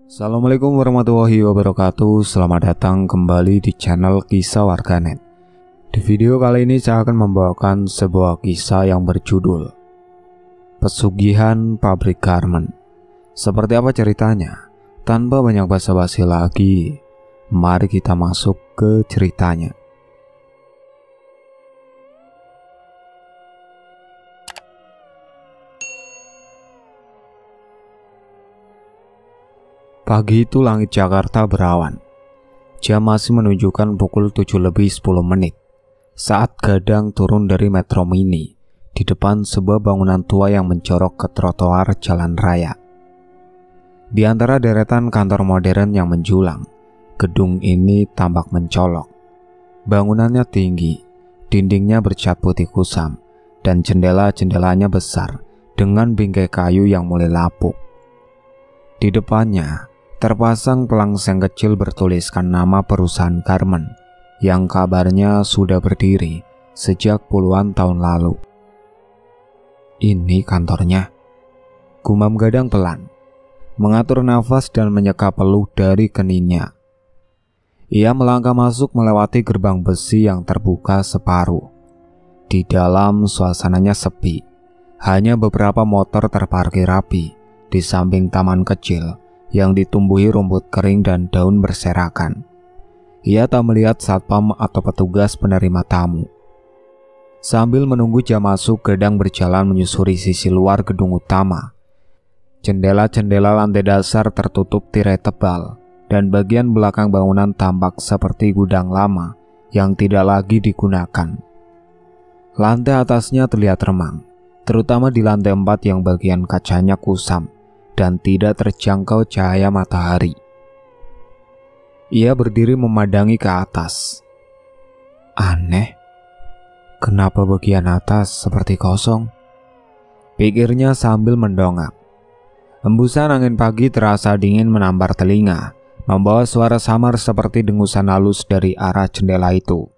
Assalamualaikum warahmatullahi wabarakatuh. Selamat datang kembali di channel Kisah Warganet. Di video kali ini saya akan membawakan sebuah kisah yang berjudul Pesugihan Pabrik Garmen. Seperti apa ceritanya? Tanpa banyak basa-basi lagi, mari kita masuk ke ceritanya. Pagi itu langit Jakarta berawan. Jam masih menunjukkan pukul 7:10 saat Gadang turun dari Metro Mini di depan sebuah bangunan tua yang mencorok ke trotoar jalan raya. Di antara deretan kantor modern yang menjulang, gedung ini tampak mencolok. Bangunannya tinggi, dindingnya bercat putih kusam, dan jendela-jendelanya besar dengan bingkai kayu yang mulai lapuk. Di depannya terpasang pelangseng kecil bertuliskan nama perusahaan garmen yang kabarnya sudah berdiri sejak puluhan tahun lalu. Ini kantornya, gumam Gadang pelan, mengatur nafas dan menyeka peluh dari keningnya. Ia melangkah masuk melewati gerbang besi yang terbuka separuh. Di dalam suasananya sepi, hanya beberapa motor terparkir rapi di samping taman kecil yang ditumbuhi rumput kering dan daun berserakan. Ia tak melihat satpam atau petugas penerima tamu. Sambil menunggu jam masuk, Gadang berjalan menyusuri sisi luar gedung utama. Jendela-jendela lantai dasar tertutup tirai tebal, dan bagian belakang bangunan tampak seperti gudang lama yang tidak lagi digunakan. Lantai atasnya terlihat remang, terutama di lantai 4 yang bagian kacanya kusam dan tidak terjangkau cahaya matahari. Ia berdiri memandangi ke atas. Aneh, kenapa bagian atas seperti kosong? Pikirnya sambil mendongak. Hembusan angin pagi terasa dingin menampar telinga, membawa suara samar seperti dengusan halus dari arah jendela itu.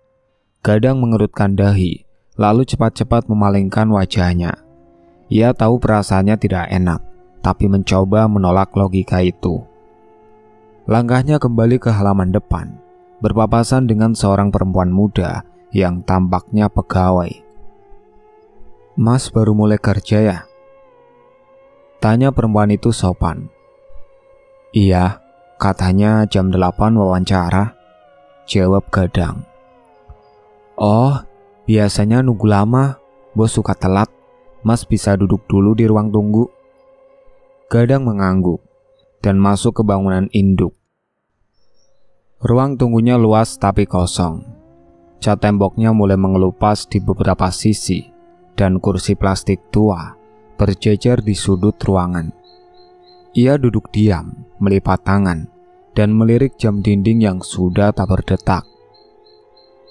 Gadang mengerutkan dahi, lalu cepat-cepat memalingkan wajahnya. Ia tahu perasaannya tidak enak, tapi mencoba menolak logika itu. Langkahnya kembali ke halaman depan, berpapasan dengan seorang perempuan muda yang tampaknya pegawai. "Mas baru mulai kerja ya?" tanya perempuan itu sopan. "Iya, katanya jam 8 wawancara," jawab Gadang. "Oh, biasanya nunggu lama, bos suka telat. Mas bisa duduk dulu di ruang tunggu." Gadang mengangguk dan masuk ke bangunan induk. Ruang tunggunya luas tapi kosong. Cat temboknya mulai mengelupas di beberapa sisi, dan kursi plastik tua berjejer di sudut ruangan. Ia duduk diam, melipat tangan, dan melirik jam dinding yang sudah tak berdetak.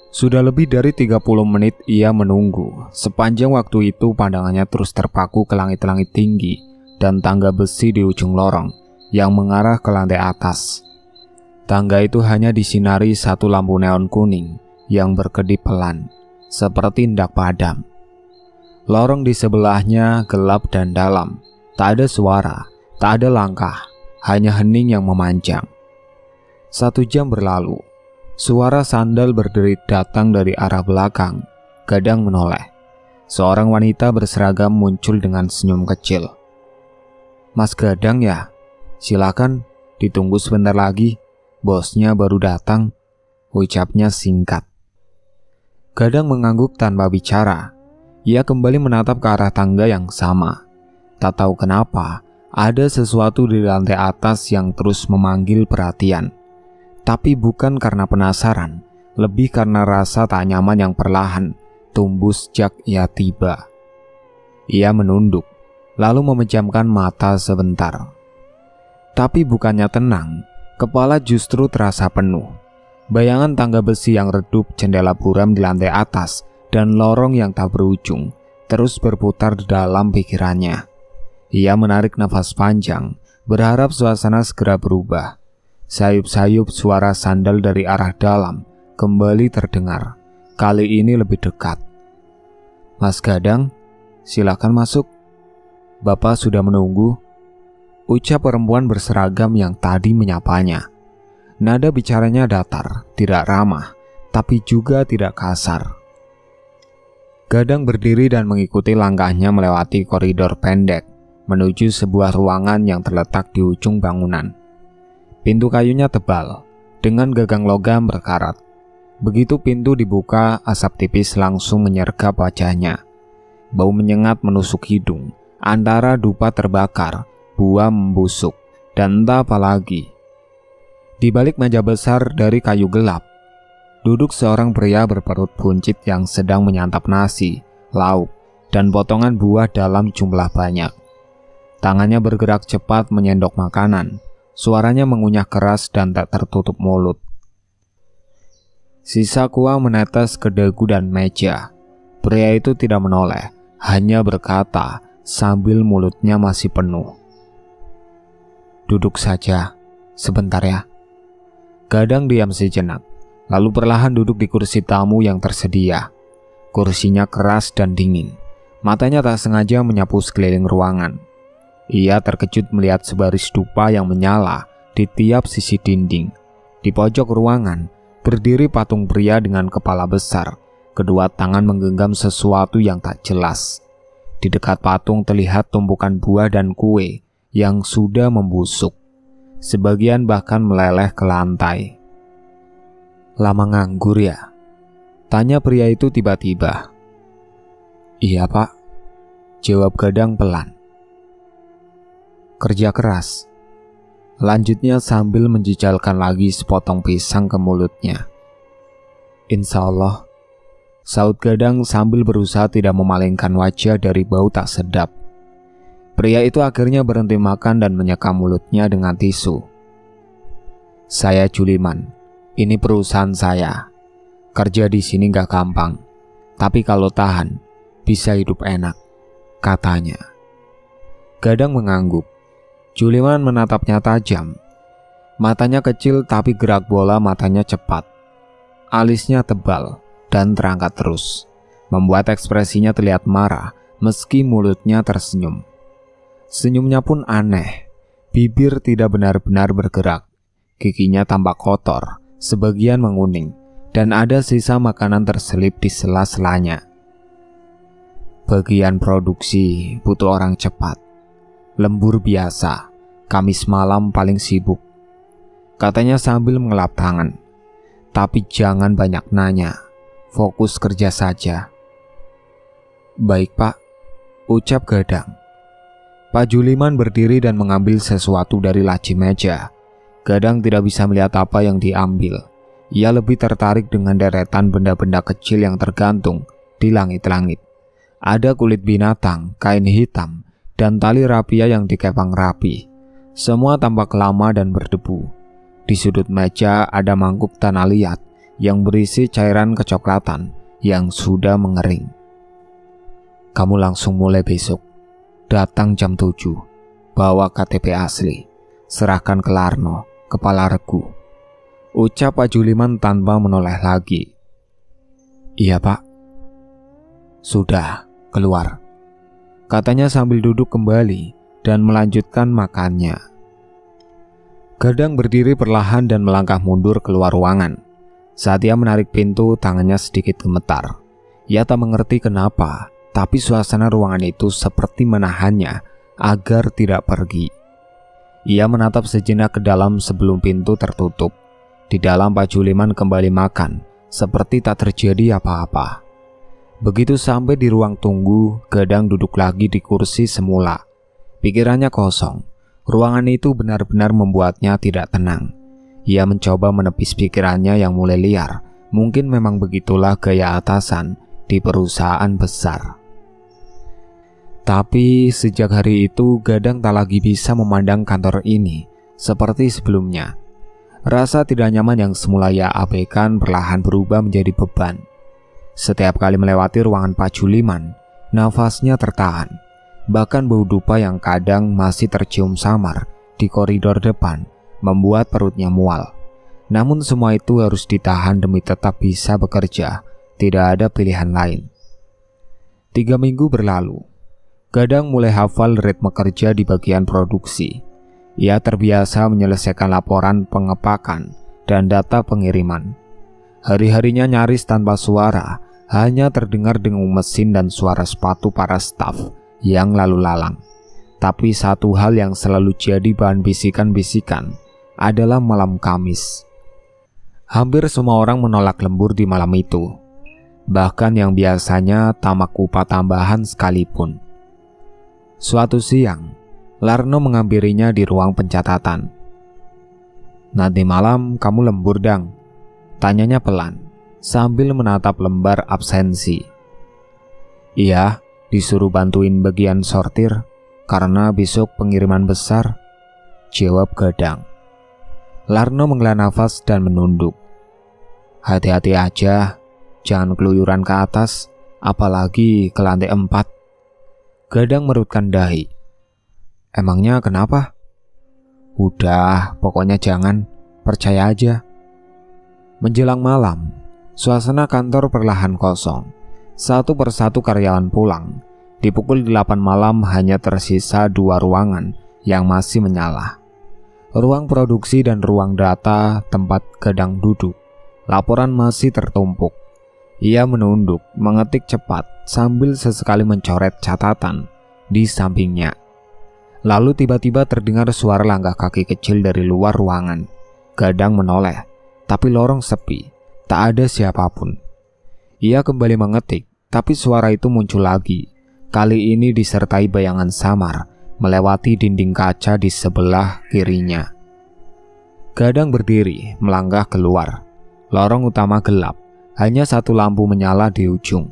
Sudah lebih dari 30 menit ia menunggu. Sepanjang waktu itu pandangannya terus terpaku ke langit-langit tinggi dan tangga besi di ujung lorong yang mengarah ke lantai atas. Tangga itu hanya disinari satu lampu neon kuning yang berkedip pelan, seperti hendak padam. Lorong di sebelahnya gelap dan dalam, tak ada suara, tak ada langkah, hanya hening yang memanjang. 1 jam berlalu, suara sandal berderit datang dari arah belakang. Gadang menoleh. Seorang wanita berseragam muncul dengan senyum kecil. "Mas Gadang ya? Silakan, ditunggu sebentar lagi. Bosnya baru datang," ucapnya singkat. Gadang mengangguk tanpa bicara. Ia kembali menatap ke arah tangga yang sama. Tak tahu kenapa, ada sesuatu di lantai atas yang terus memanggil perhatian. Tapi bukan karena penasaran, lebih karena rasa tak nyaman yang perlahan tumbuh sejak ia tiba. Ia menunduk, lalu memejamkan mata sebentar. Tapi bukannya tenang, kepala justru terasa penuh. Bayangan tangga besi yang redup, jendela buram di lantai atas, dan lorong yang tak berujung terus berputar di dalam pikirannya. Ia menarik nafas panjang, berharap suasana segera berubah. Sayup-sayup suara sandal dari arah dalam kembali terdengar, kali ini lebih dekat. "Mas Gadang, silakan masuk. Bapak sudah menunggu." ucap perempuan berseragam yang tadi menyapanya. Nada bicaranya datar, tidak ramah, tapi juga tidak kasar. Gadang berdiri dan mengikuti langkahnya melewati koridor pendek menuju sebuah ruangan yang terletak di ujung bangunan. Pintu kayunya tebal, dengan gagang logam berkarat. Begitu pintu dibuka, asap tipis langsung menyergap wajahnya. Bau menyengat menusuk hidung, antara dupa terbakar, buah membusuk, dan entah apa lagi. Di balik meja besar dari kayu gelap, duduk seorang pria berperut buncit yang sedang menyantap nasi, lauk, dan potongan buah dalam jumlah banyak. Tangannya bergerak cepat menyendok makanan, suaranya mengunyah keras dan tak tertutup mulut. Sisa kuah menetes ke dagu dan meja. Pria itu tidak menoleh, hanya berkata sambil mulutnya masih penuh. "Duduk saja, sebentar ya." Gadang diam sejenak, lalu perlahan duduk di kursi tamu yang tersedia. Kursinya keras dan dingin. Matanya tak sengaja menyapu sekeliling ruangan. Ia terkejut melihat sebaris dupa yang menyala di tiap sisi dinding. Di pojok ruangan, berdiri patung pria dengan kepala besar. Kedua tangan menggenggam sesuatu yang tak jelas. Di dekat patung terlihat tumpukan buah dan kue yang sudah membusuk. Sebagian bahkan meleleh ke lantai. "Lama nganggur ya?" tanya pria itu tiba-tiba. "Iya pak," jawab Gadang pelan. "Kerja keras," lanjutnya sambil menjejalkan lagi sepotong pisang ke mulutnya. "Insya Allah," saut Gadang sambil berusaha tidak memalingkan wajah dari bau tak sedap. Pria itu akhirnya berhenti makan dan menyeka mulutnya dengan tisu. "Saya Juliman, ini perusahaan saya. Kerja di sini gak gampang, tapi kalau tahan, bisa hidup enak," katanya. Gadang mengangguk. Juliman menatapnya tajam. Matanya kecil tapi gerak bola matanya cepat. Alisnya tebal dan terangkat terus, membuat ekspresinya terlihat marah meski mulutnya tersenyum. Senyumnya pun aneh, bibir tidak benar-benar bergerak, giginya tampak kotor, sebagian menguning, dan ada sisa makanan terselip di sela-selanya. "Bagian produksi butuh orang cepat. Lembur biasa, Kamis malam paling sibuk," katanya sambil mengelap tangan. "Tapi jangan banyak nanya, fokus kerja saja." "Baik pak," ucap Gadang. Pak Juliman berdiri dan mengambil sesuatu dari laci meja. Gadang tidak bisa melihat apa yang diambil. Ia lebih tertarik dengan deretan benda-benda kecil yang tergantung di langit-langit. Ada kulit binatang, kain hitam, dan tali rapia yang dikepang rapi. Semua tampak lama dan berdebu. Di sudut meja ada mangkuk tanah liat yang berisi cairan kecoklatan yang sudah mengering. "Kamu langsung mulai besok. Datang jam 7, bawa KTP asli, serahkan ke Larno, kepala regu," ucap Pak Juliman tanpa menoleh lagi. "Iya pak." "Sudah, keluar," katanya sambil duduk kembali dan melanjutkan makannya. Gadang berdiri perlahan dan melangkah mundur keluar ruangan. Saat ia menarik pintu, tangannya sedikit gemetar. Ia tak mengerti kenapa, tapi suasana ruangan itu seperti menahannya agar tidak pergi. Ia menatap sejenak ke dalam sebelum pintu tertutup. Di dalam Pak Juliman kembali makan, seperti tak terjadi apa-apa. Begitu sampai di ruang tunggu, Gadang duduk lagi di kursi semula. Pikirannya kosong. Ruangan itu benar-benar membuatnya tidak tenang. Ia mencoba menepis pikirannya yang mulai liar. Mungkin memang begitulah gaya atasan di perusahaan besar. Tapi sejak hari itu Gadang tak lagi bisa memandang kantor ini seperti sebelumnya. Rasa tidak nyaman yang semula ia abaikan perlahan berubah menjadi beban. Setiap kali melewati ruangan Pak Juliman, nafasnya tertahan. Bahkan bau dupa yang kadang masih tercium samar di koridor depan membuat perutnya mual. Namun semua itu harus ditahan demi tetap bisa bekerja. Tidak ada pilihan lain. 3 minggu berlalu. Gadang mulai hafal ritme kerja di bagian produksi. Ia terbiasa menyelesaikan laporan pengepakan dan data pengiriman. Hari-harinya nyaris tanpa suara, hanya terdengar dengung mesin dan suara sepatu para staf yang lalu lalang. Tapi satu hal yang selalu jadi bahan bisikan-bisikan adalah malam Kamis. Hampir semua orang menolak lembur di malam itu, bahkan yang biasanya tamak upah tambahan sekalipun. Suatu siang, Larno menghampirinya di ruang pencatatan. "Nanti malam kamu lembur, Dang?" tanyanya pelan, sambil menatap lembar absensi. "Iya, disuruh bantuin bagian sortir, karena besok pengiriman besar," jawab Gadang. Larno menghela nafas dan menunduk. "Hati-hati aja, jangan keluyuran ke atas, apalagi ke lantai 4. Gadang merutkan dahi. "Emangnya kenapa?" "Udah, pokoknya jangan, percaya aja." Menjelang malam, suasana kantor perlahan kosong. Satu persatu karyawan pulang. Di pukul 8 malam hanya tersisa 2 ruangan yang masih menyala. Ruang produksi dan ruang data tempat Gadang duduk. Laporan masih tertumpuk. Ia menunduk, mengetik cepat sambil sesekali mencoret catatan di sampingnya. Lalu tiba-tiba terdengar suara langkah kaki kecil dari luar ruangan. Gadang menoleh, tapi lorong sepi, tak ada siapapun. Ia kembali mengetik, tapi suara itu muncul lagi. Kali ini disertai bayangan samar melewati dinding kaca di sebelah kirinya. Gadang berdiri, melangkah keluar. Lorong utama gelap, hanya satu lampu menyala di ujung.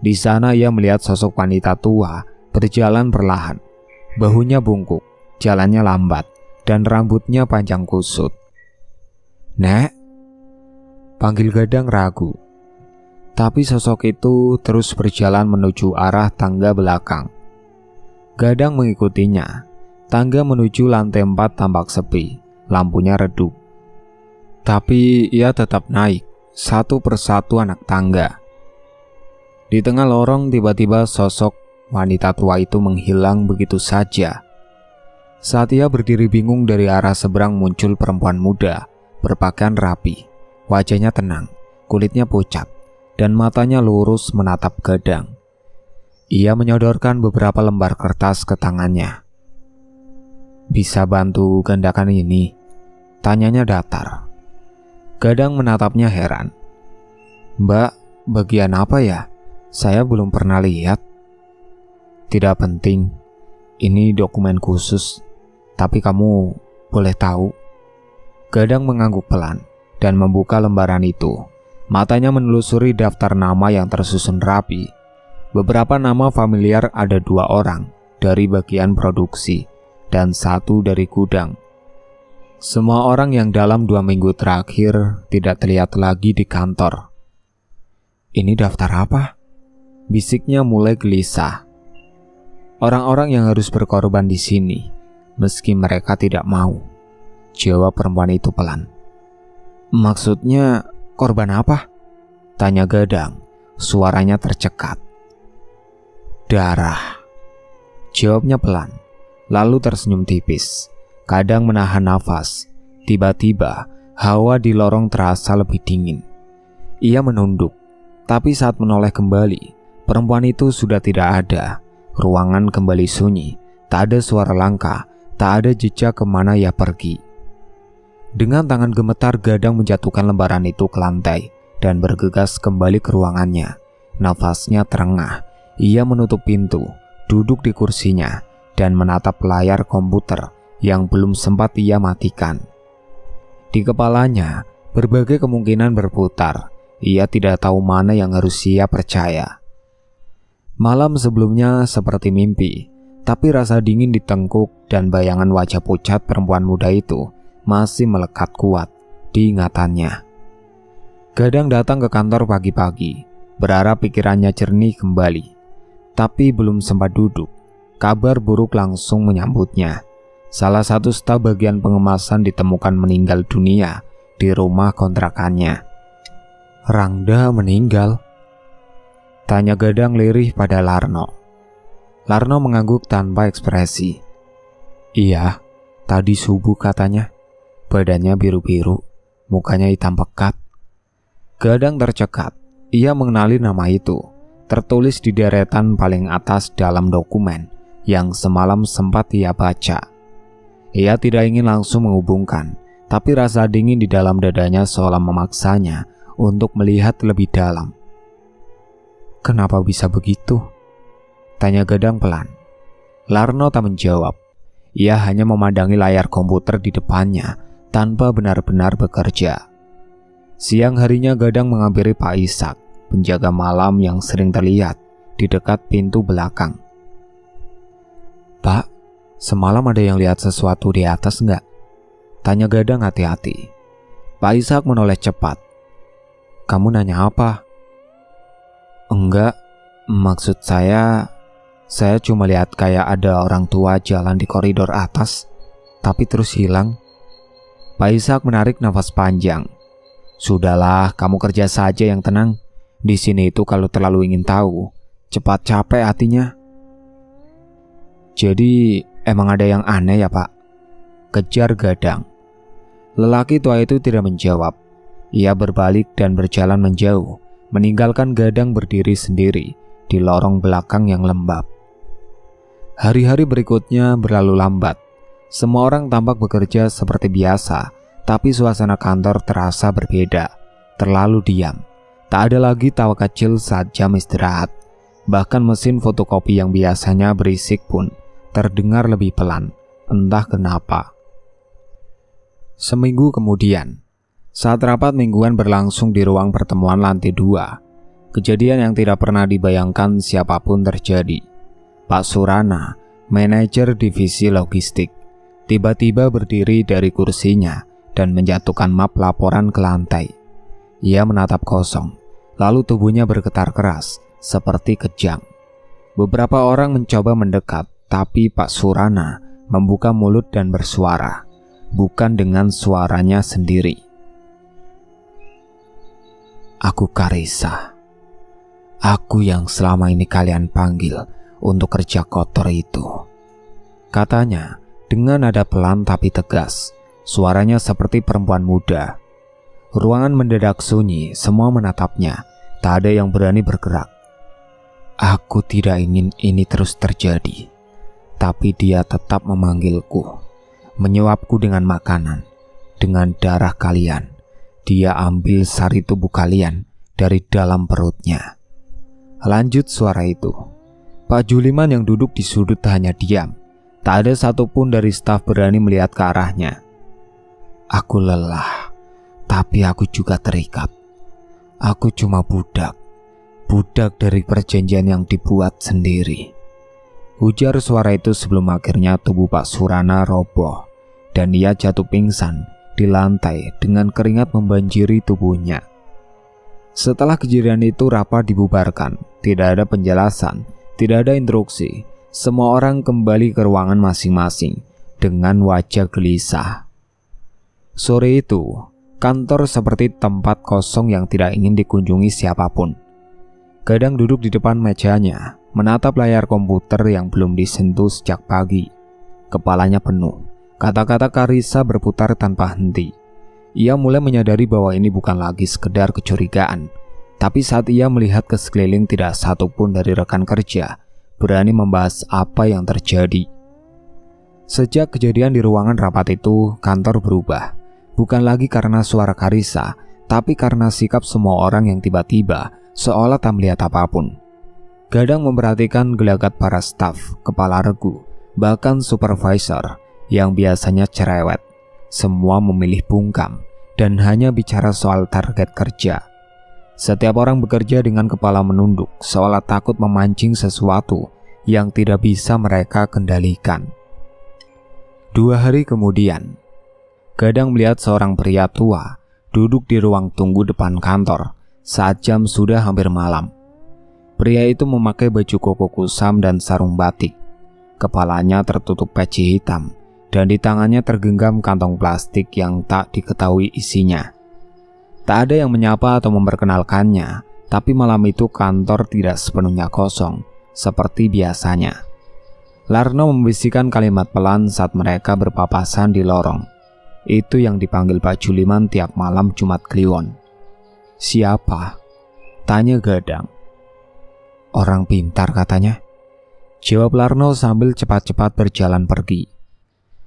Di sana ia melihat sosok wanita tua berjalan perlahan. Bahunya bungkuk, jalannya lambat, dan rambutnya panjang kusut. "Nek?" panggil Gadang ragu. Tapi sosok itu terus berjalan menuju arah tangga belakang. Gadang mengikutinya. Tangga menuju lantai 4 tampak sepi, lampunya redup. Tapi ia tetap naik, satu persatu anak tangga. Di tengah lorong tiba-tiba sosok wanita tua itu menghilang begitu saja. Saat ia berdiri bingung, dari arah seberang muncul perempuan muda, berpakaian rapi, wajahnya tenang, kulitnya pucat, dan matanya lurus menatap Gadang. Ia menyodorkan beberapa lembar kertas ke tangannya. "Bisa bantu gandakan ini?" tanyanya datar. Gadang menatapnya heran. "Mbak, bagian apa ya? Saya belum pernah lihat." "Tidak penting, ini dokumen khusus, tapi kamu boleh tahu?" Gadang mengangguk pelan dan membuka lembaran itu. Matanya menelusuri daftar nama yang tersusun rapi. Beberapa nama familiar, ada 2 orang dari bagian produksi dan 1 dari gudang. Semua orang yang dalam 2 minggu terakhir tidak terlihat lagi di kantor. "Ini daftar apa?" bisiknya mulai gelisah. "Orang-orang yang harus berkorban di sini, meski mereka tidak mau," jawab perempuan itu pelan. "Maksudnya korban apa?" tanya Gadang, suaranya tercekat. "Darah," jawabnya pelan, lalu tersenyum tipis. Kadang menahan nafas. Tiba-tiba hawa di lorong terasa lebih dingin. Ia menunduk, tapi saat menoleh kembali, perempuan itu sudah tidak ada. Ruangan kembali sunyi, tak ada suara langkah, tak ada jejak kemana ia pergi. Dengan tangan gemetar, Gadang menjatuhkan lembaran itu ke lantai dan bergegas kembali ke ruangannya. Nafasnya terengah. Ia menutup pintu, duduk di kursinya, dan menatap layar komputer yang belum sempat ia matikan. Di kepalanya, berbagai kemungkinan berputar. Ia tidak tahu mana yang harus ia percaya. Malam sebelumnya seperti mimpi, tapi rasa dingin di tengkuk dan bayangan wajah pucat perempuan muda itu masih melekat kuat di ingatannya. Gadang datang ke kantor pagi-pagi, berharap pikirannya jernih kembali. Tapi belum sempat duduk, kabar buruk langsung menyambutnya. Salah satu staf bagian pengemasan ditemukan meninggal dunia di rumah kontrakannya. "Rangda meninggal?" tanya Gadang lirih pada Larno. Larno mengangguk tanpa ekspresi. "Iya, Tadi subuh katanya. Badannya biru-biru, mukanya hitam pekat. Gadang tercekat. Ia mengenali nama itu, tertulis di deretan paling atas dalam dokumen yang semalam sempat ia baca. Ia tidak ingin langsung menghubungkan, tapi rasa dingin di dalam dadanya seolah memaksanya untuk melihat lebih dalam. "Kenapa bisa begitu?" tanya Gadang pelan. Larno tak menjawab. Ia hanya memandangi layar komputer di depannya tanpa benar-benar bekerja. Siang harinya Gadang menghampiri Pak Ishak, penjaga malam yang sering terlihat di dekat pintu belakang. "Pak, semalam ada yang lihat sesuatu di atas nggak?" tanya Gadang hati-hati. Pak Ishak menoleh cepat. "Kamu nanya apa?" "Enggak, maksud saya cuma lihat kayak ada orang tua jalan di koridor atas, tapi terus hilang." Pak Ishak menarik nafas panjang. "Sudahlah, kamu kerja saja yang tenang. Di sini itu kalau terlalu ingin tahu, cepat capek hatinya." "Jadi emang ada yang aneh ya, Pak?" kejar Gadang. Lelaki tua itu tidak menjawab. Ia berbalik dan berjalan menjauh, meninggalkan Gadang berdiri sendiri di lorong belakang yang lembab. Hari-hari berikutnya berlalu lambat. Semua orang tampak bekerja seperti biasa, tapi suasana kantor terasa berbeda, terlalu diam. Tak ada lagi tawa kecil saat jam istirahat. Bahkan mesin fotokopi yang biasanya berisik pun terdengar lebih pelan, entah kenapa. Seminggu kemudian, saat rapat mingguan berlangsung di ruang pertemuan lantai 2, kejadian yang tidak pernah dibayangkan siapapun terjadi. Pak Surana, manajer divisi logistik, tiba-tiba berdiri dari kursinya dan menjatuhkan map laporan ke lantai. Ia menatap kosong, lalu tubuhnya bergetar keras seperti kejang. Beberapa orang mencoba mendekat, tapi Pak Surana membuka mulut dan bersuara, bukan dengan suaranya sendiri. "Aku Karissa. Aku yang selama ini kalian panggil untuk kerja kotor itu," katanya dengan nada pelan tapi tegas. Suaranya seperti perempuan muda. Ruangan mendadak sunyi, semua menatapnya. Tak ada yang berani bergerak. "Aku tidak ingin ini terus terjadi, tapi dia tetap memanggilku, menyuapku dengan makanan, dengan darah kalian. Dia ambil sari tubuh kalian dari dalam perutnya." Lanjut suara itu. Pak Juliman yang duduk di sudut hanya diam. Tak ada satupun dari staf berani melihat ke arahnya. "Aku lelah, tapi aku juga terikat. Aku cuma budak dari perjanjian yang dibuat sendiri," ujar suara itu sebelum akhirnya tubuh Pak Surana roboh dan ia jatuh pingsan di lantai dengan keringat membanjiri tubuhnya. Setelah kejadian itu rapat dibubarkan, tidak ada penjelasan, tidak ada instruksi. Semua orang kembali ke ruangan masing-masing dengan wajah gelisah. Sore itu, kantor seperti tempat kosong yang tidak ingin dikunjungi siapapun. Gadang duduk di depan mejanya, menatap layar komputer yang belum disentuh sejak pagi. Kepalanya penuh. Kata-kata Karissa berputar tanpa henti. Ia mulai menyadari bahwa ini bukan lagi sekedar kecurigaan. Tapi saat ia melihat ke sekeliling, tidak satupun dari rekan kerja berani membahas apa yang terjadi. Sejak kejadian di ruangan rapat itu, kantor berubah. Bukan lagi karena suara Karissa, tapi karena sikap semua orang yang tiba-tiba seolah tak melihat apapun. Gadang memperhatikan gelagat para staf, kepala regu, bahkan supervisor yang biasanya cerewet. Semua memilih bungkam dan hanya bicara soal target kerja. Setiap orang bekerja dengan kepala menunduk, seolah takut memancing sesuatu yang tidak bisa mereka kendalikan. 2 hari kemudian, Gadang melihat seorang pria tua duduk di ruang tunggu depan kantor saat jam sudah hampir malam. Pria itu memakai baju koko kusam dan sarung batik. Kepalanya tertutup peci hitam dan di tangannya tergenggam kantong plastik yang tak diketahui isinya. Tak ada yang menyapa atau memperkenalkannya, tapi malam itu kantor tidak sepenuhnya kosong seperti biasanya. Larno membisikkan kalimat pelan saat mereka berpapasan di lorong. Itu yang dipanggil Pak Juliman tiap malam Jumat Kliwon. "Siapa?" tanya Gadang. "Orang pintar katanya," jawab Larno sambil cepat-cepat berjalan pergi.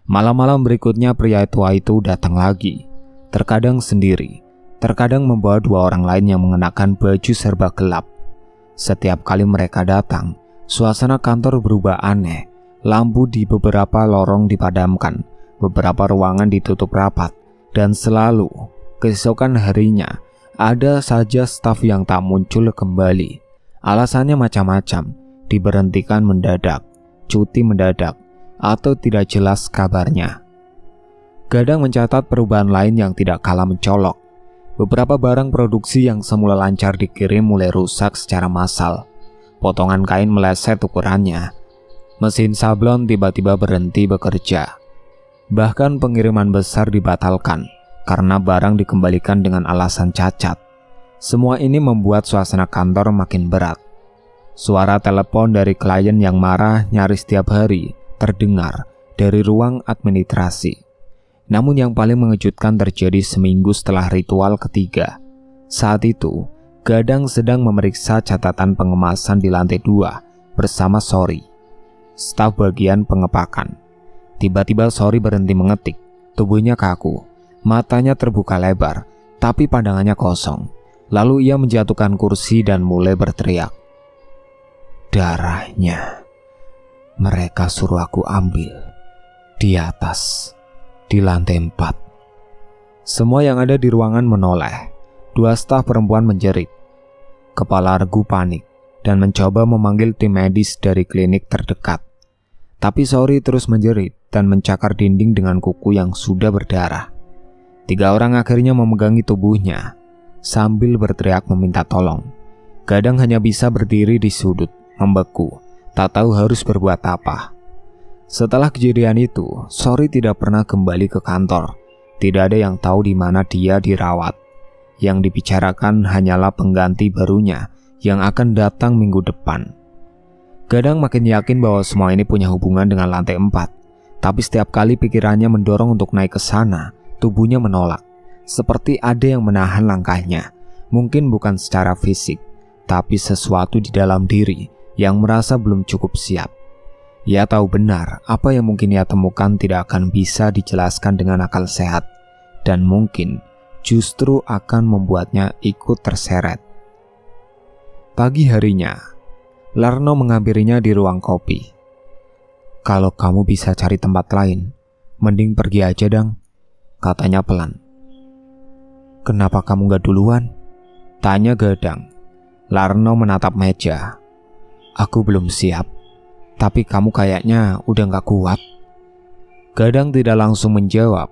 Malam-malam berikutnya pria tua itu datang lagi, terkadang sendiri, terkadang membawa 2 orang lain yang mengenakan baju serba gelap. Setiap kali mereka datang, suasana kantor berubah aneh. Lampu di beberapa lorong dipadamkan, beberapa ruangan ditutup rapat, dan selalu keesokan harinya ada saja staf yang tak muncul kembali. Alasannya macam-macam, diberhentikan mendadak, cuti mendadak, atau tidak jelas kabarnya. Gadang mencatat perubahan lain yang tidak kalah mencolok. Beberapa barang produksi yang semula lancar dikirim mulai rusak secara massal. Potongan kain meleset ukurannya. Mesin sablon tiba-tiba berhenti bekerja. Bahkan pengiriman besar dibatalkan karena barang dikembalikan dengan alasan cacat. Semua ini membuat suasana kantor makin berat. Suara telepon dari klien yang marah nyaris setiap hari terdengar dari ruang administrasi. Namun yang paling mengejutkan terjadi seminggu setelah ritual ketiga. Saat itu, Gadang sedang memeriksa catatan pengemasan di lantai 2 bersama Sori, staf bagian pengepakan. Tiba-tiba Sori berhenti mengetik. Tubuhnya kaku, matanya terbuka lebar, tapi pandangannya kosong. Lalu ia menjatuhkan kursi dan mulai berteriak. "Darahnya. Mereka suruh aku ambil. Di atas. Di lantai 4. Semua yang ada di ruangan menoleh. 2 staf perempuan menjerit. Kepala regu panik dan mencoba memanggil tim medis dari klinik terdekat. Tapi Sori terus menjerit dan mencakar dinding dengan kuku yang sudah berdarah. 3 orang akhirnya memegangi tubuhnya sambil berteriak meminta tolong. Gadang hanya bisa berdiri di sudut, membeku, tak tahu harus berbuat apa. Setelah kejadian itu, Sori tidak pernah kembali ke kantor. Tidak ada yang tahu di mana dia dirawat. Yang dibicarakan hanyalah pengganti barunya yang akan datang minggu depan. Gadang makin yakin bahwa semua ini punya hubungan dengan lantai 4. Tapi setiap kali pikirannya mendorong untuk naik ke sana, tubuhnya menolak. Seperti ada yang menahan langkahnya. Mungkin bukan secara fisik, tapi sesuatu di dalam diri yang merasa belum cukup siap. Ia tahu benar apa yang mungkin ia temukan tidak akan bisa dijelaskan dengan akal sehat, dan mungkin justru akan membuatnya ikut terseret. Pagi harinya, Larno menghampirinya di ruang kopi. "Kalau kamu bisa cari tempat lain, mending pergi aja, Dang," katanya pelan. "Kenapa kamu gak duluan?" tanya Gadang. Larno menatap meja. "Aku belum siap, tapi kamu kayaknya udah gak kuat." Gadang tidak langsung menjawab.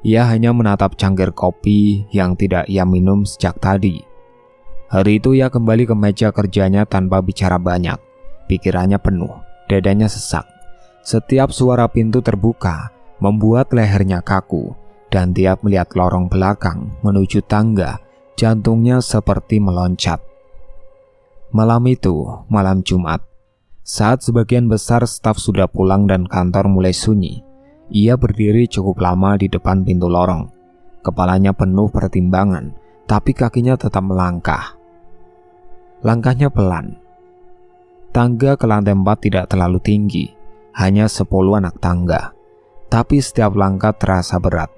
Ia hanya menatap cangkir kopi yang tidak ia minum sejak tadi. Hari itu ia kembali ke meja kerjanya tanpa bicara banyak. Pikirannya penuh, dadanya sesak. Setiap suara pintu terbuka membuat lehernya kaku, dan tiap melihat lorong belakang menuju tangga, jantungnya seperti meloncat. Malam itu, malam Jumat, saat sebagian besar staf sudah pulang dan kantor mulai sunyi, ia berdiri cukup lama di depan pintu lorong. Kepalanya penuh pertimbangan, tapi kakinya tetap melangkah. Langkahnya pelan. Tangga ke lantai 4 tidak terlalu tinggi, hanya 10 anak tangga. Tapi setiap langkah terasa berat.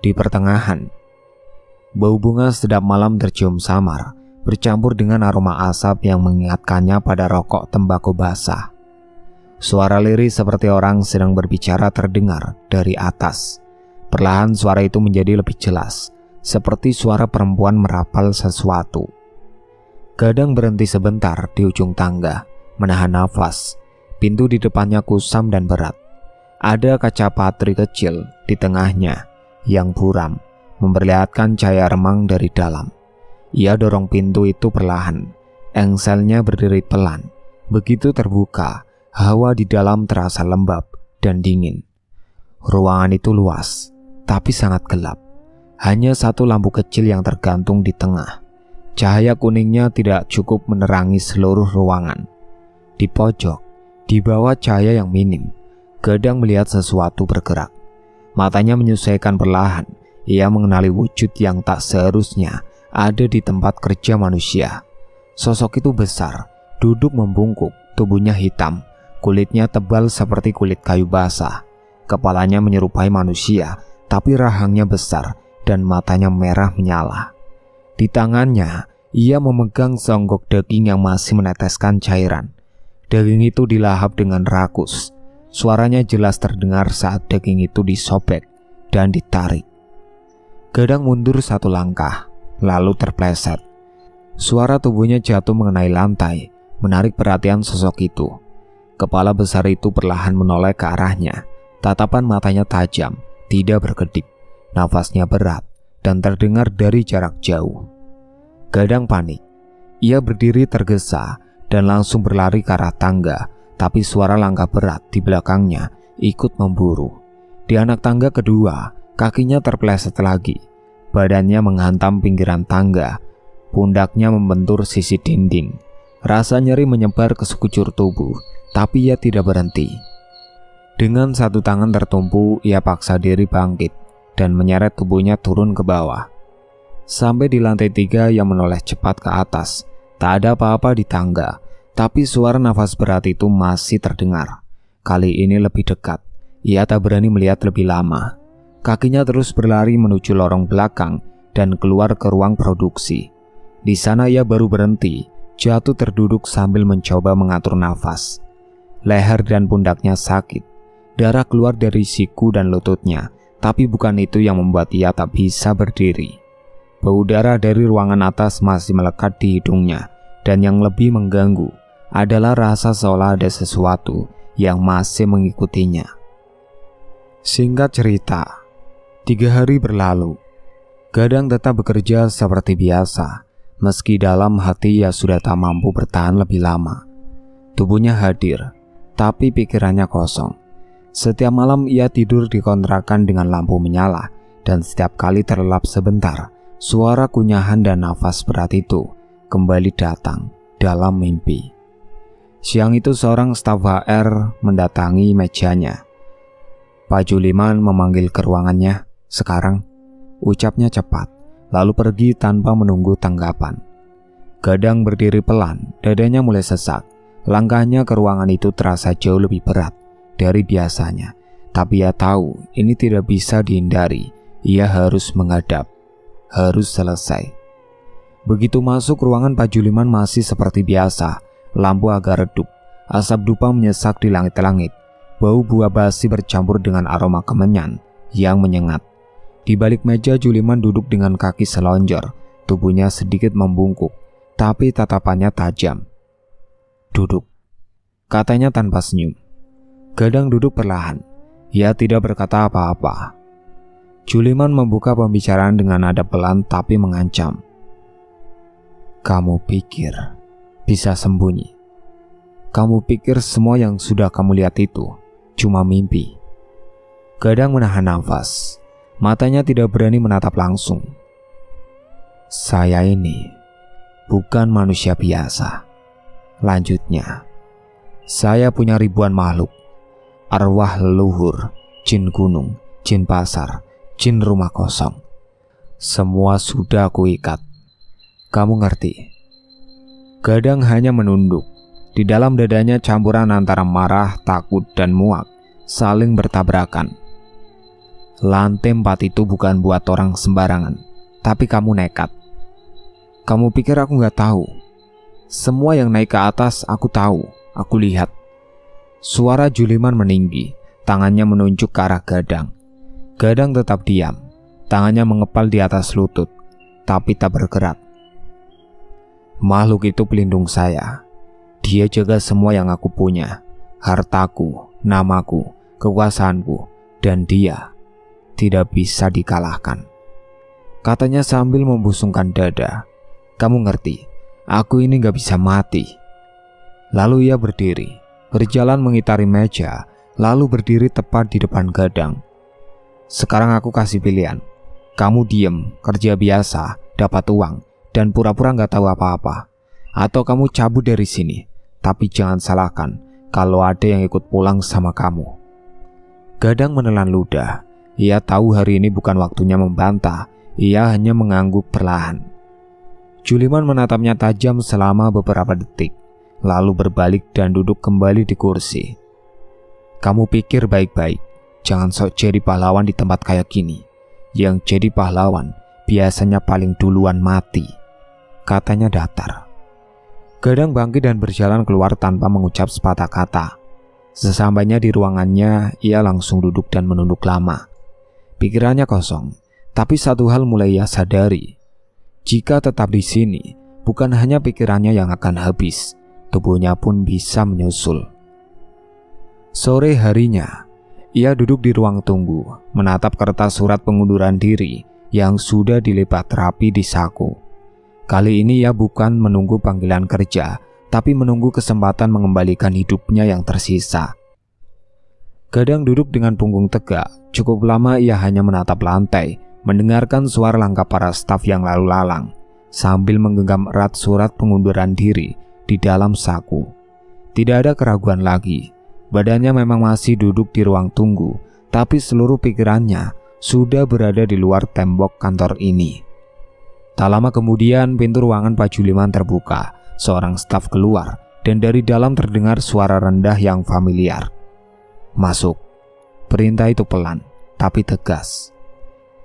Di pertengahan, bau bunga sedap malam tercium samar, bercampur dengan aroma asap yang mengingatkannya pada rokok tembakau basah. Suara lirih seperti orang sedang berbicara terdengar dari atas. Perlahan suara itu menjadi lebih jelas, seperti suara perempuan merapal sesuatu. Gadang berhenti sebentar di ujung tangga, menahan nafas. Pintu di depannya kusam dan berat. Ada kaca patri kecil di tengahnya yang buram, memperlihatkan cahaya remang dari dalam. Ia dorong pintu itu perlahan. Engselnya berdiri pelan. Begitu terbuka, hawa di dalam terasa lembab dan dingin. Ruangan itu luas, tapi sangat gelap. Hanya satu lampu kecil yang tergantung di tengah. Cahaya kuningnya tidak cukup menerangi seluruh ruangan. Di pojok, Di bawah cahaya yang minim, Gadang melihat sesuatu bergerak. Matanya menyesuaikan perlahan. Ia mengenali wujud yang tak seharusnya ada di tempat kerja manusia. Sosok itu besar, duduk membungkuk, tubuhnya hitam, kulitnya tebal seperti kulit kayu basah. Kepalanya menyerupai manusia, tapi rahangnya besar dan matanya merah menyala. Di tangannya, ia memegang seonggok daging yang masih meneteskan cairan. Daging itu dilahap dengan rakus. Suaranya jelas terdengar saat daging itu disobek dan ditarik. Gadang mundur satu langkah, lalu terpleset. Suara tubuhnya jatuh mengenai lantai, menarik perhatian sosok itu. Kepala besar itu perlahan menoleh ke arahnya. Tatapan matanya tajam, tidak berkedip. Nafasnya berat dan terdengar dari jarak jauh. Gadang panik. Ia berdiri tergesa dan langsung berlari ke arah tangga, tapi suara langkah berat di belakangnya ikut memburu. Di anak tangga kedua, kakinya terpeleset lagi. Badannya menghantam pinggiran tangga. Pundaknya membentur sisi dinding. Rasa nyeri menyebar ke sekujur tubuh, tapi ia tidak berhenti. Dengan satu tangan tertumpu, ia paksa diri bangkit dan menyeret tubuhnya turun ke bawah. Sampai di lantai 3, ia menoleh cepat ke atas. Tak ada apa-apa di tangga, tapi suara nafas berat itu masih terdengar. Kali ini lebih dekat. Ia tak berani melihat lebih lama. Kakinya terus berlari menuju lorong belakang dan keluar ke ruang produksi. Di sana ia baru berhenti, jatuh terduduk sambil mencoba mengatur nafas. Leher dan pundaknya sakit. Darah keluar dari siku dan lututnya, tapi bukan itu yang membuat ia tak bisa berdiri. Bau darah dari ruangan atas masih melekat di hidungnya, dan yang lebih mengganggu adalah rasa seolah ada sesuatu yang masih mengikutinya. Singkat cerita, 3 hari berlalu. Gadang tetap bekerja seperti biasa, meski dalam hati ia sudah tak mampu bertahan lebih lama. Tubuhnya hadir, tapi pikirannya kosong. Setiap malam ia tidur di kontrakan dengan lampu menyala, dan setiap kali terlelap sebentar, suara kunyahan dan nafas berat itu kembali datang dalam mimpi. Siang itu seorang staf HR mendatangi mejanya. Pak Juliman memanggil ke ruangannya. Sekarang, ucapnya cepat, lalu pergi tanpa menunggu tanggapan. Gadang berdiri pelan, dadanya mulai sesak. Langkahnya ke ruangan itu terasa jauh lebih berat dari biasanya. Tapi ia tahu ini tidak bisa dihindari. Ia harus menghadap, harus selesai. Begitu masuk ruangan, Pak Juliman masih seperti biasa. Lampu agak redup, asap dupa menyesak di langit-langit. Bau buah basi bercampur dengan aroma kemenyan yang menyengat. Di balik meja, Juliman duduk dengan kaki selonjor, tubuhnya sedikit membungkuk, tapi tatapannya tajam. Duduk, katanya tanpa senyum. Gadang duduk perlahan. Ia tidak berkata apa-apa. Juliman membuka pembicaraan dengan nada pelan tapi mengancam. Kamu pikir bisa sembunyi? Kamu pikir semua yang sudah kamu lihat itu cuma mimpi? Gadang menahan nafas. Matanya tidak berani menatap langsung. Saya ini bukan manusia biasa. Lanjutnya, saya punya ribuan makhluk. Arwah leluhur, jin gunung, jin pasar, jin rumah kosong. Semua sudah aku ikat. Kamu ngerti? Gadang hanya menunduk. Di dalam dadanya campuran antara marah, takut, dan muak saling bertabrakan. Lantai 4 itu bukan buat orang sembarangan, tapi kamu nekat. Kamu pikir aku gak tahu? Semua yang naik ke atas aku tahu, aku lihat. Suara Juliman meninggi, tangannya menunjuk ke arah Gadang. Gadang tetap diam, tangannya mengepal di atas lutut, tapi tak bergerak. Makhluk itu pelindung saya. Dia jaga semua yang aku punya, hartaku, namaku, kekuasaanku, dan dia tidak bisa dikalahkan, katanya sambil membusungkan dada. Kamu ngerti, aku ini gak bisa mati. Lalu ia berdiri, berjalan mengitari meja, lalu berdiri tepat di depan Gadang. Sekarang aku kasih pilihan. Kamu diem, kerja biasa, dapat uang, dan pura-pura gak tahu apa-apa. Atau kamu cabut dari sini. Tapi jangan salahkan, kalau ada yang ikut pulang sama kamu. Gadang menelan ludah. Ia tahu hari ini bukan waktunya membantah. Ia hanya mengangguk perlahan. Juliman menatapnya tajam selama beberapa detik, lalu berbalik dan duduk kembali di kursi. Kamu pikir baik-baik, jangan sok jadi pahlawan di tempat kayak gini. Yang jadi pahlawan biasanya paling duluan mati, katanya datar. Gadang bangkit dan berjalan keluar tanpa mengucap sepatah kata. Sesampainya di ruangannya, ia langsung duduk dan menunduk lama. Pikirannya kosong, tapi satu hal mulai ia sadari. Jika tetap di sini, bukan hanya pikirannya yang akan habis, tubuhnya pun bisa menyusul. Sore harinya, ia duduk di ruang tunggu, menatap kertas surat pengunduran diri yang sudah dilipat rapi di saku. Kali ini ia bukan menunggu panggilan kerja, tapi menunggu kesempatan mengembalikan hidupnya yang tersisa. Gadang duduk dengan punggung tegak. Cukup lama ia hanya menatap lantai, mendengarkan suara langkah para staf yang lalu lalang, sambil menggenggam erat surat pengunduran diri di dalam saku. Tidak ada keraguan lagi. Badannya memang masih duduk di ruang tunggu, tapi seluruh pikirannya sudah berada di luar tembok kantor ini. Tak lama kemudian pintu ruangan Pak Juliman terbuka. Seorang staf keluar dan dari dalam terdengar suara rendah yang familiar. Masuk. Perintah itu pelan, tapi tegas.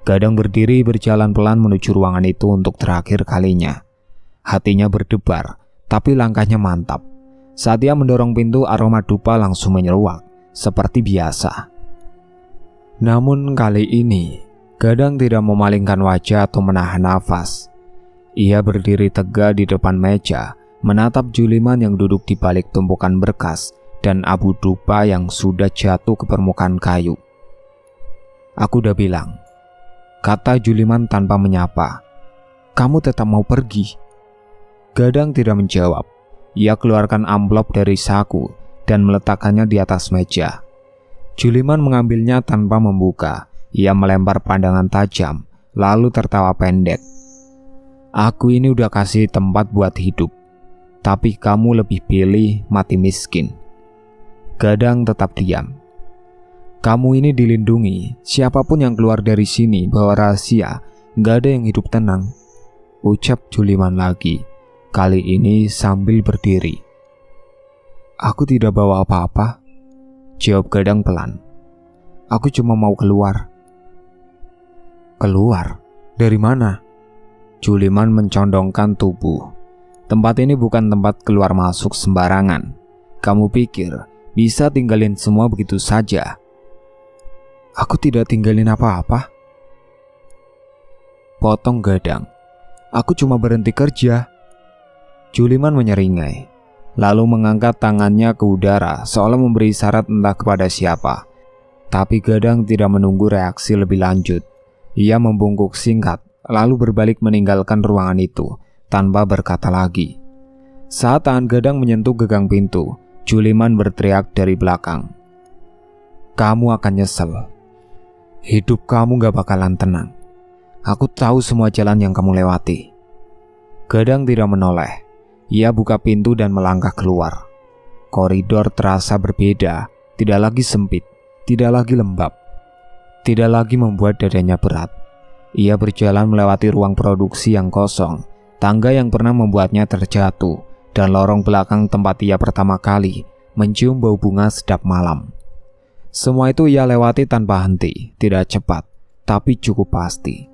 Gadang berdiri berjalan pelan menuju ruangan itu untuk terakhir kalinya. Hatinya berdebar, tapi langkahnya mantap. Saat ia mendorong pintu, aroma dupa langsung menyeruak, seperti biasa. Namun kali ini, Gadang tidak memalingkan wajah atau menahan nafas. Ia berdiri tegak di depan meja, menatap Juliman yang duduk di balik tumpukan berkas dan abu dupa yang sudah jatuh ke permukaan kayu. Aku udah bilang, kata Juliman tanpa menyapa. Kamu tetap mau pergi? Gadang tidak menjawab. Ia keluarkan amplop dari saku dan meletakkannya di atas meja. Juliman mengambilnya tanpa membuka. Ia melempar pandangan tajam, lalu tertawa pendek. Aku ini udah kasih tempat buat hidup, tapi kamu lebih pilih mati miskin. Gadang tetap diam. Kamu ini dilindungi, siapapun yang keluar dari sini bawa rahasia, gak ada yang hidup tenang, ucap Juliman lagi, kali ini sambil berdiri. Aku tidak bawa apa-apa, jawab Gadang pelan. Aku cuma mau keluar. Keluar? Dari mana? Juliman mencondongkan tubuh. Tempat ini bukan tempat keluar masuk sembarangan. Kamu pikir bisa tinggalin semua begitu saja? Aku tidak tinggalin apa-apa, potong Gadang. Aku cuma berhenti kerja. Juliman menyeringai, lalu mengangkat tangannya ke udara seolah memberi isyarat entah kepada siapa. Tapi Gadang tidak menunggu reaksi lebih lanjut. Ia membungkuk singkat, lalu berbalik meninggalkan ruangan itu tanpa berkata lagi. Saat tangan Gadang menyentuh gagang pintu, Juliman berteriak dari belakang. Kamu akan nyesel. Hidup kamu gak bakalan tenang. Aku tahu semua jalan yang kamu lewati. Gadang tidak menoleh. Ia buka pintu dan melangkah keluar. Koridor terasa berbeda, tidak lagi sempit, tidak lagi lembab, tidak lagi membuat dadanya berat. Ia berjalan melewati ruang produksi yang kosong, tangga yang pernah membuatnya terjatuh, dan lorong belakang tempat ia pertama kali mencium bau bunga sedap malam. Semua itu ia lewati tanpa henti, tidak cepat, tapi cukup pasti.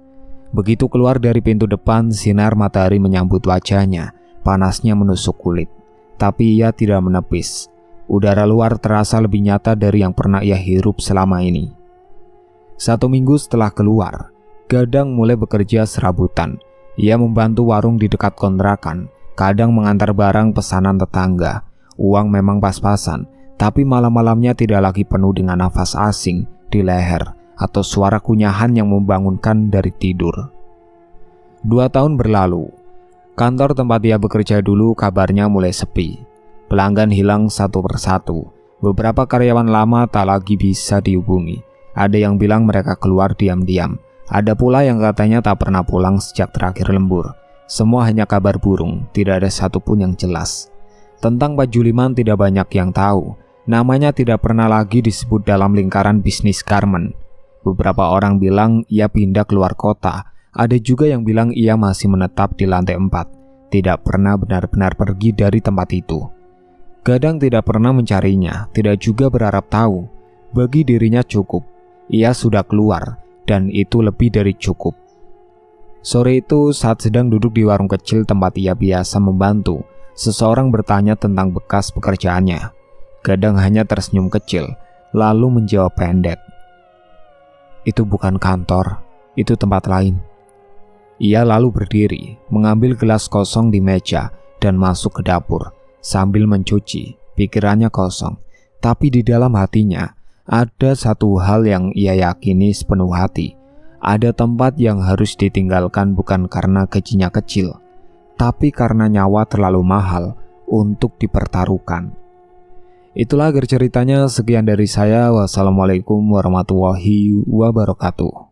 Begitu keluar dari pintu depan, sinar matahari menyambut wajahnya, panasnya menusuk kulit. Tapi ia tidak menepis. Udara luar terasa lebih nyata dari yang pernah ia hirup selama ini. 1 minggu setelah keluar, Gadang mulai bekerja serabutan. Ia membantu warung di dekat kontrakan, kadang mengantar barang pesanan tetangga. Uang memang pas-pasan, tapi malam-malamnya tidak lagi penuh dengan nafas asing di leher atau suara kunyahan yang membangunkan dari tidur. 2 tahun berlalu. Kantor tempat ia bekerja dulu kabarnya mulai sepi. Pelanggan hilang satu persatu. Beberapa karyawan lama tak lagi bisa dihubungi. Ada yang bilang mereka keluar diam-diam. Ada pula yang katanya tak pernah pulang sejak terakhir lembur. Semua hanya kabar burung, tidak ada satupun yang jelas. Tentang Pak Juliman tidak banyak yang tahu. Namanya tidak pernah lagi disebut dalam lingkaran bisnis garment. Beberapa orang bilang ia pindah keluar kota. Ada juga yang bilang ia masih menetap di lantai 4. Tidak pernah benar-benar pergi dari tempat itu. Gadang tidak pernah mencarinya, tidak juga berharap tahu. Bagi dirinya cukup. Ia sudah keluar, dan itu lebih dari cukup. Sore itu saat sedang duduk di warung kecil tempat ia biasa membantu, seseorang bertanya tentang bekas pekerjaannya. Gadang hanya tersenyum kecil, lalu menjawab pendek. Itu bukan kantor, itu tempat lain. Ia lalu berdiri, mengambil gelas kosong di meja, dan masuk ke dapur. Sambil mencuci, pikirannya kosong. Tapi di dalam hatinya, ada satu hal yang ia yakini sepenuh hati. Ada tempat yang harus ditinggalkan bukan karena gajinya kecil, tapi karena nyawa terlalu mahal untuk dipertaruhkan. Itulah akhir ceritanya. Sekian dari saya. Wassalamualaikum warahmatullahi wabarakatuh.